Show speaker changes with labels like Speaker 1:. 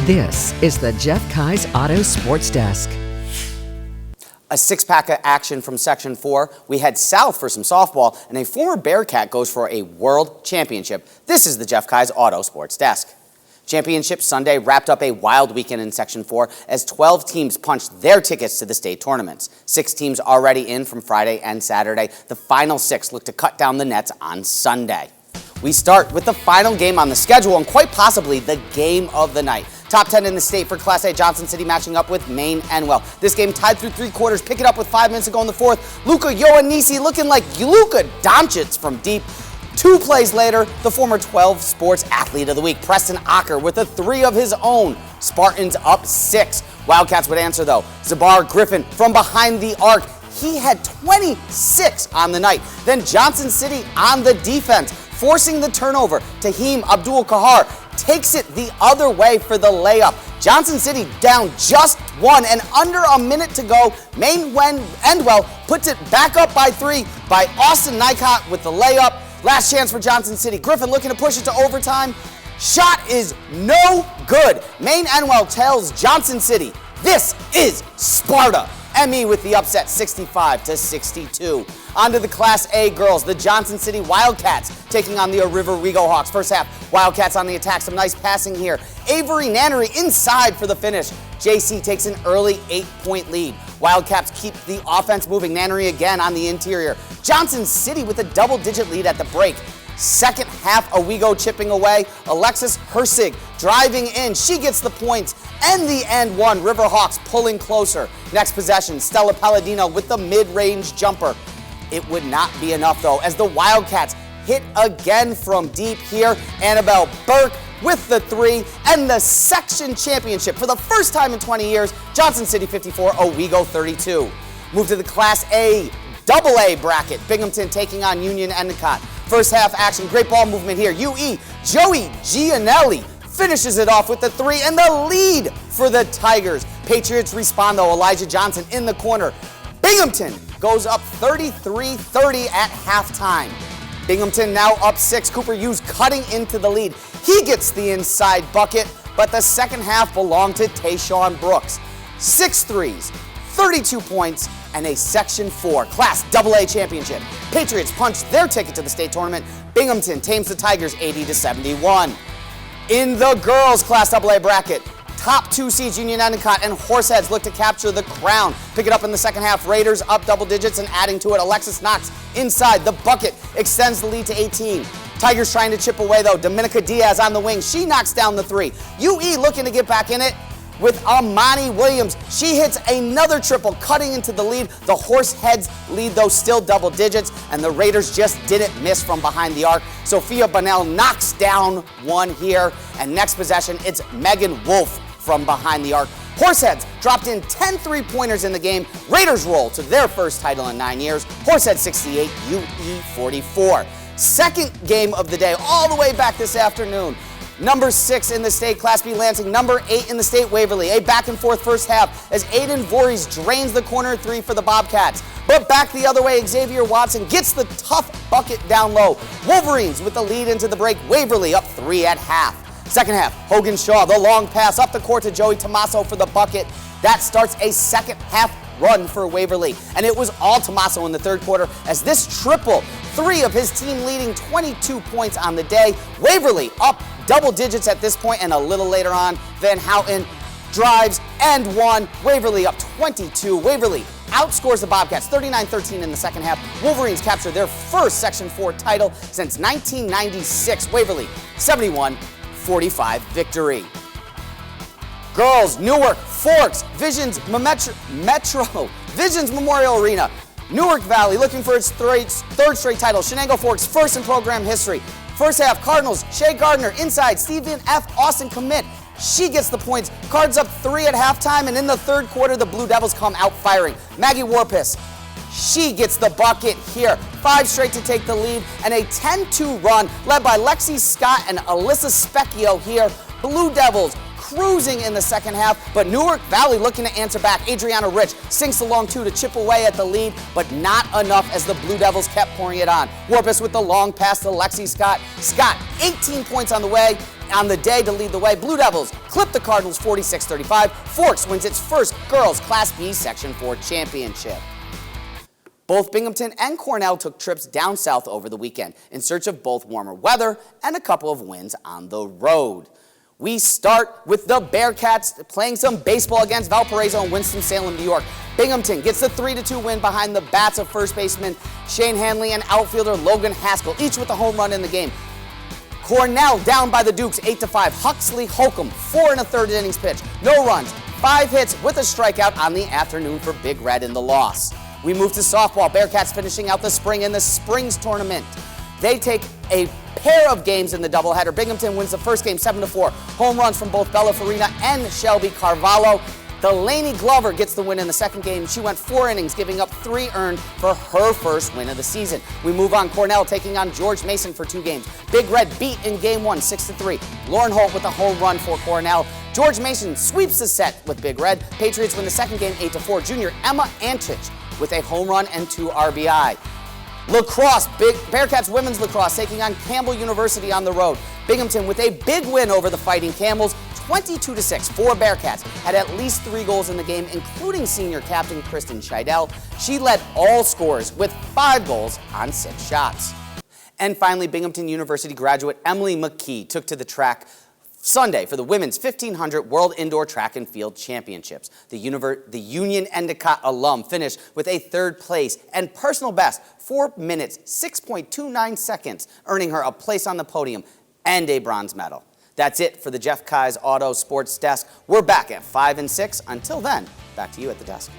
Speaker 1: This is the Jeff Kai's Auto Sports Desk.
Speaker 2: A six-pack of action from Section 4. We head south for some softball, and a former Bearcat goes for a world championship. This is the Jeff Kai's Auto Sports Desk. Championship Sunday wrapped up a wild weekend in Section 4 as 12 teams punched their tickets to the state tournaments. 6 teams already in from Friday and Saturday. The final 6 look to cut down the nets on Sunday. We start with the final game on the schedule and quite possibly the game of the night. Top 10 in the state for Class A, Johnson City matching up with Maine Enwell. This game tied through 3 quarters. Pick it up with 5 minutes to go in the fourth. Luka Ioannisi looking like Luka Doncic from deep. 2 plays later, the former 12 Sports Athlete of the Week, Preston Ocker, with a 3 of his own. Spartans up 6. Wildcats would answer though. Zabar Griffin from behind the arc. He had 26 on the night. Then Johnson City on the defense, forcing the turnover. Tahim Abdul-Kahar takes it the other way for the layup. Johnson City down just 1 and under a minute to go. Maine Enwell puts it back up by 3 by Austin Nycott with the layup. Last chance for Johnson City. Griffin looking to push it to overtime. Shot is no good. Maine Enwell tells Johnson City, this is Sparta. ME with the upset, 65-62. On to the Class A girls, the Johnson City Wildcats taking on the River Wego Hawks. First half, Wildcats on the attack, some nice passing here. Avery Nannery inside for the finish. JC takes an early 8-point lead. Wildcats keep the offense moving. Nannery again on the interior. Johnson City with a double-digit lead at the break. Second half, Owego chipping away. Alexis Hersig driving in. She gets the points. And the end one. Riverhawks pulling closer. Next possession, Stella Palladino with the mid-range jumper. It would not be enough, though, as the Wildcats hit again from deep here. Annabelle Burke with the 3 and the section championship. For the first time in 20 years, Johnson City 54, Owego 32. Move to the Class A AA bracket. Binghamton taking on Union Endicott. First half action, great ball movement here. UE, Joey Gianelli finishes it off with the 3 and the lead for the Tigers. Patriots respond though, Elijah Johnson in the corner. Binghamton goes up 33-30 at halftime. Binghamton now up 6, Cooper Hughes cutting into the lead. He gets the inside bucket, but the second half belonged to Tayshawn Brooks. 6 threes, 32 points, and a Section 4 Class AA championship. Patriots punched their ticket to the state tournament. Binghamton tames the Tigers 80-71. In the girls' Class AA bracket, top 2 seeds Union Endicott and Horseheads look to capture the crown. Pick it up in the second half. Raiders up double digits and adding to it. Alexis Knox inside the bucket extends the lead to 18. Tigers trying to chip away though. Dominica Diaz on the wing. She knocks down the 3. UE looking to get back in it with Amani Williams. She hits another triple, cutting into the lead. The Horseheads lead, though, still double digits, and the Raiders just didn't miss from behind the arc. Sophia Bunnell knocks down 1 here, and next possession, it's Megan Wolf from behind the arc. Horseheads dropped in 10 3-pointers in the game. Raiders roll to their first title in 9 years. Horseheads 68, UE 44. Second game of the day, all the way back this afternoon. Number 6 in the state, Class B Lansing. Number 8 in the state, Waverly. A back-and-forth first half as Aiden Voorhees drains the corner 3 for the Bobcats. But back the other way, Xavier Watson gets the tough bucket down low. Wolverines with the lead into the break. Waverly up 3 at half. Second half, Hogan Shaw, the long pass up the court to Joey Tomaso for the bucket. That starts a second half run for Waverly. And it was all Tomaso in the third quarter as this triple, 3 of his team leading 22 points on the day. Waverly up double digits at this point, and a little later on, Van Houten drives and 1. Waverly up 22. Waverly outscores the Bobcats 39-13 in the second half. Wolverines capture their first Section 4 title since 1996. Waverly 71-45 victory. Girls, Newark, Forks, Visions Memorial Arena. Newark Valley looking for its third straight title. Shenango Forks first in program history. First half, Cardinals, Shea Gardner inside, Stephen F. Austin commit. She gets the points. Cards up 3 at halftime, and in the third quarter, the Blue Devils come out firing. Maggie Warpis, she gets the bucket here. 5 straight to take the lead, and a 10-2 run led by Lexi Scott and Alyssa Specchio here. Blue Devils cruising in the second half, but Newark Valley looking to answer back. Adriana Rich sinks along two to chip away at the lead, but not enough as the Blue Devils kept pouring it on. Warpus with the long pass to Lexi Scott. Scott, 18 points on the day to lead the way. Blue Devils clip the Cardinals 46-35. Forks wins its first girls Class B Section 4 championship. Both Binghamton and Cornell took trips down south over the weekend in search of both warmer weather and a couple of wins on the road. We start with the Bearcats playing some baseball against Valparaiso and Winston-Salem, New York. Binghamton gets the 3-2 win behind the bats of first baseman Shane Hanley and outfielder Logan Haskell, each with a home run in the game. Cornell down by the Dukes 8-5. Huxley Holcomb, 4 1/3 innings pitch. No runs, 5 hits with a strikeout on the afternoon for Big Red in the loss. We move to softball. Bearcats finishing out the spring in the Springs tournament. They take a pair of games in the doubleheader. Binghamton wins the first game 7-4. Home runs from both Bella Farina and Shelby Carvalho. Delaney Glover gets the win in the second game. She went 4 innings, giving up 3 earned for her first win of the season. We move on. Cornell taking on George Mason for 2 games. Big Red beat in game 1, 6-3. Lauren Holt with a home run for Cornell. George Mason sweeps the set with Big Red. Patriots win the second game 8-4. Junior Emma Antich with a home run and 2 RBI. Lacrosse, Bearcats women's lacrosse taking on Campbell University on the road. Binghamton with a big win over the Fighting Camels, 22-6. 4 Bearcats had at least 3 goals in the game, including senior captain Kristen Scheidel. She led all scorers with 5 goals on 6 shots. And finally, Binghamton University graduate Emily McKee took to the track Sunday for the Women's 1500 World Indoor Track and Field Championships. The Union Endicott alum finished with a 3rd place and personal best, 4 minutes, 6.29 seconds, earning her a place on the podium and a bronze medal. That's it for the Jeff Keyes Auto Sports Desk. We're back at 5 and 6. Until then, back to you at the desk.